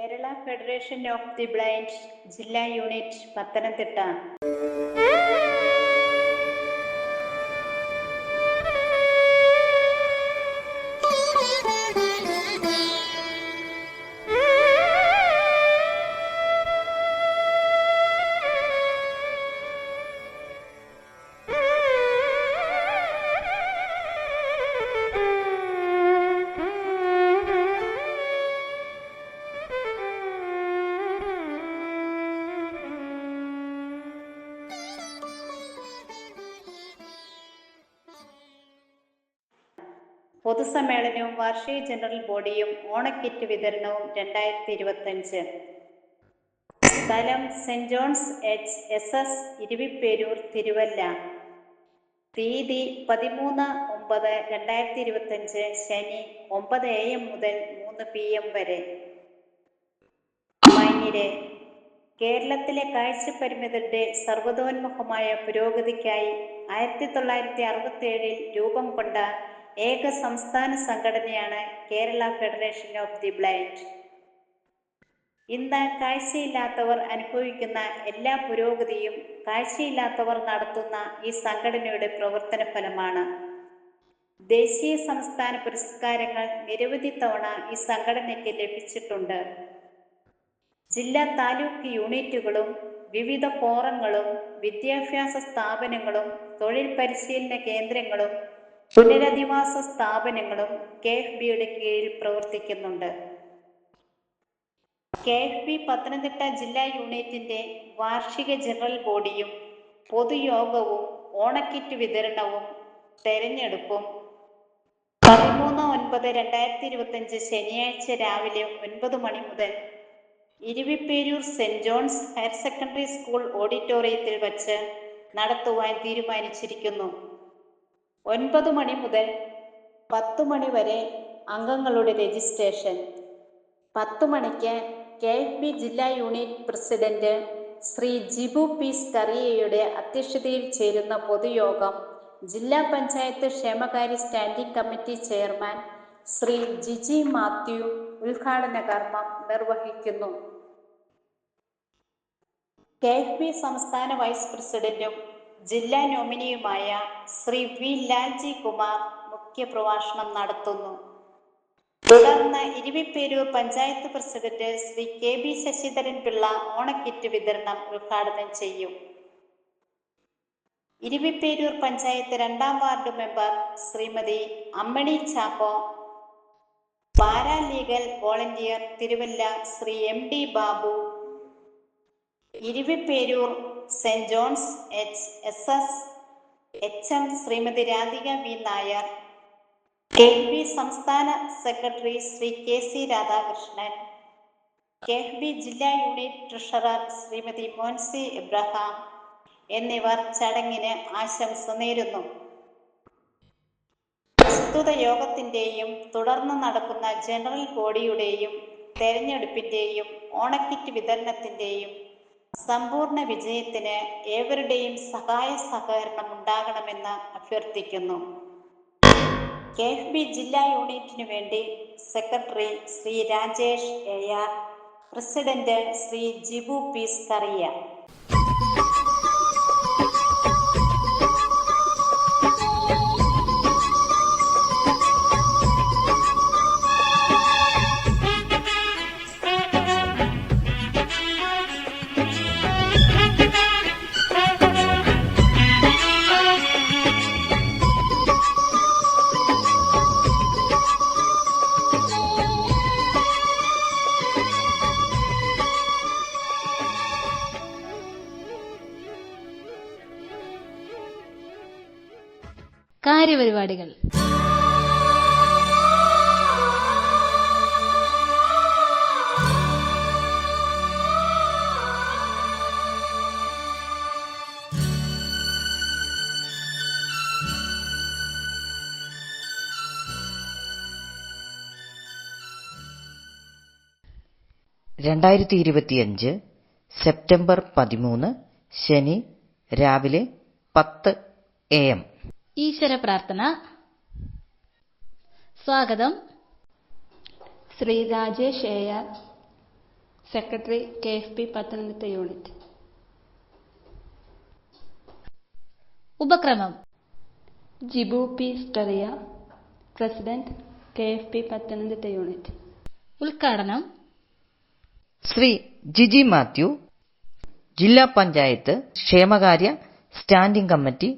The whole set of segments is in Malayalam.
Kerala federation of the blind ജില്ലാ യൂണിറ്റ് പത്തനംതിട്ട. പൊതുസമ്മേളനവും വാർഷിക ജനറൽ ബോഡിയും ഓണക്കിറ്റ് വിതരണവും 2025. സ്ഥലം സെന്റ് ജോൺസ് HS ഇരുവിപ്പേരൂർ, തിരുവല്ല. തീയതി 13/9/2025 ശനി 9 AM മുതൽ 3 PM വരെ. മാന്യരെ, കേരളത്തിലെ കാഴ്ചപരിമിതരുടെ സർവ്വതോന്മുഖമായ പുരോഗതിക്കായി 1967 രൂപം കൊണ്ട ഏക സംസ്ഥാന സംഘടനയാണ് Kerala federation of the blind. ഇന്ന് കാഴ്ചയില്ലാത്തവർ അനുഭവിക്കുന്ന എല്ലാ പുരോഗതിയും കാഴ്ചയില്ലാത്തവർ നടത്തുന്ന ഈ സംഘടനയുടെ പ്രവർത്തന ഫലമാണ്. ദേശീയ സംസ്ഥാന പുരസ്കാരങ്ങൾ നിരവധി തവണ ഈ സംഘടനയ്ക്ക് ലഭിച്ചിട്ടുണ്ട്. ജില്ലാ താലൂക്ക് യൂണിറ്റുകളും വിവിധ ഫോറങ്ങളും വിദ്യാഭ്യാസ സ്ഥാപനങ്ങളും തൊഴിൽ പരിശീലന കേന്ദ്രങ്ങളും പുനരധിവാസ സ്ഥാപനങ്ങളും KFBയുടെ കീഴിൽ പ്രവർത്തിക്കുന്നുണ്ട്. KFB പത്തനംതിട്ട ജില്ലാ യൂണിറ്റിന്റെ വാർഷിക ജനറൽ ബോഡിയും പൊതുയോഗവും ഓണക്കിറ്റ് വിതരണവും തെരഞ്ഞെടുപ്പും 13/9/2025 ശനിയാഴ്ച രാവിലെ 9 മണി മുതൽ Eraviperoor Saint John's higher secondary school ഓഡിറ്റോറിയത്തിൽ വച്ച് നടത്തുവാൻ തീരുമാനിച്ചിരിക്കുന്നു. 9 മണി മുതൽ 10 മണി വരെ അംഗങ്ങളുടെ രജിസ്ട്രേഷൻ. 10 മണിക്ക് KFB ജില്ലാ unit president Shri Jibu P. സ്കറിയയുടെ അധ്യക്ഷതയിൽ ചേരുന്ന പൊതുയോഗം ജില്ലാ പഞ്ചായത്ത് ക്ഷേമകാര്യ standing committee chairman Shri Jiji Mathew ഉദ്ഘാടന കർമ്മം നിർവഹിക്കുന്നു. KFB സംസ്ഥാന വൈസ് പ്രസിഡന്റും ജില്ലാ നോമിനിയുമായ ശ്രീ V. ലാൽജി കുമാർ മുഖ്യപ്രഭാഷണം നടത്തുന്നു. തുടർന്ന് ഇരുവിപ്പേരൂർ പഞ്ചായത്ത് പ്രസിഡന്റ് ശ്രീ KB ശശിധരൻ പിള്ള ഓണക്കിറ്റ് വിതരണം ഉദ്ഘാടനം ചെയ്യും. ഇരുവിപ്പേരൂർ പഞ്ചായത്ത് 2ാം ward member Shrimati Ammani Chacko, paralegal volunteer Thiruvalla Shri MD Babu, Eraviperoor Saint John's HS HM Shrimati Radhika V. Nair, KFB സംസ്ഥാന secretary Shri KC Radhakrishnan, KFB ജില്ലാ unit treasurer Shrimati Moncy Abraham എന്നിവർ ചടങ്ങിന് ആശംസ നേരുന്നു. പ്രസ്തുത യോഗത്തിന്റെയും തുടർന്ന് നടക്കുന്ന ജനറൽ ബോഡിയുടെയും തെരഞ്ഞെടുപ്പിന്റെയും ഓണക്കിറ്റ് വിതരണത്തിന്റെയും സമ്പൂർണ്ണ വിജയത്തിന് ഏവരുടെയും സഹായ സഹകരണം ഉണ്ടാകണമെന്ന് അഭ്യർത്ഥിക്കുന്നു. KFB ജില്ലാ യൂണിറ്റിനു വേണ്ടി secretary Shri Rajesh AR, president Shri Jibu P. Scaria. കാര്യപരിപാടികൾ. സെപ്റ്റംബർ 13 ശനി രാവിലെ 10 AM. ഈശ്വര പ്രാർത്ഥന. സ്വാഗതം. Shri Rajesh AR, secretary KFB Pathanamthitta unit. ഉപക്രമം Jibu P Scaria, president KFB Pathanamthitta unit. ഉദ്ഘാടനം ശ്രീ ജിജി മാത്യു, ജില്ലാ പഞ്ചായത്ത് ക്ഷേമകാര്യ സ്റ്റാൻഡിംഗ് കമ്മിറ്റി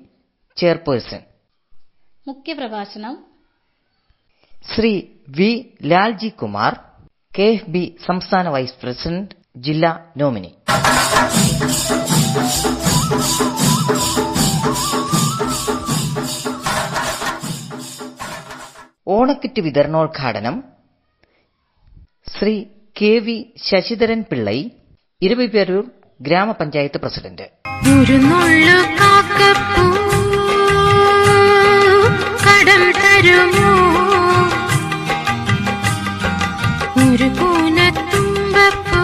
ചെയർപേഴ്സൺ. മുഖ്യപ്രഭാഷണം ശ്രീ വി ലാൽജി കുമാർ, KFB സംസ്ഥാന വൈസ് പ്രസിഡന്റ്, ജില്ലാ നോമിനി. ഓണക്കിറ്റ് വിതരണോദ്ഘാടനം ശ്രീ KV ശശിധരൻ പിള്ളൈ, ഇരവിപേരൂർ ഗ്രാമപഞ്ചായത്ത് പ്രസിഡന്റ്. കടം തരുമോ ഒരു പൂനത്തുമ്പപ്പൂ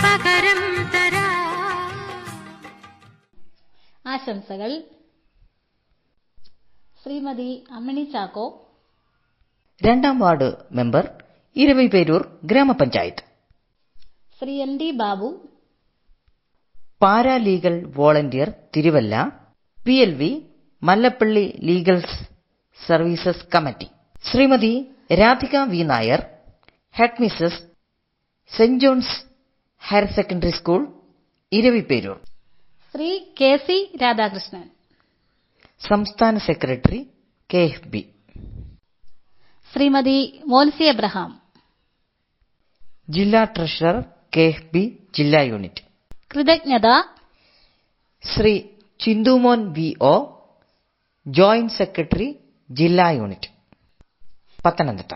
പകരം തരാ. ആശംസകൾ ശ്രീമതി അമ്മിണി ചാക്കോ, 2ാം വാർഡ് മെമ്പർ, ഇരവിപേരൂർ ഗ്രാമപഞ്ചായത്ത്. Shri ND Babu, paralegal volunteer, Thiruvalla, PLV Mallappally legal services committee. Shrimati Radhika V Nair, head മിസ്സസ്, Saint John's higher secondary school, Eraviperoor. Shri KC Radhakrishnan, സംസ്ഥാന secretary KFB. Shrimati Moncy Abraham, ജില്ലാ ട്രഷറർ KFB ജില്ലാ യൂണിറ്റ്. കൃതജ്ഞത Shri Chinthumon VO, joint secretary ജില്ലാ യൂണിറ്റ്, പത്തനംതിട്ട.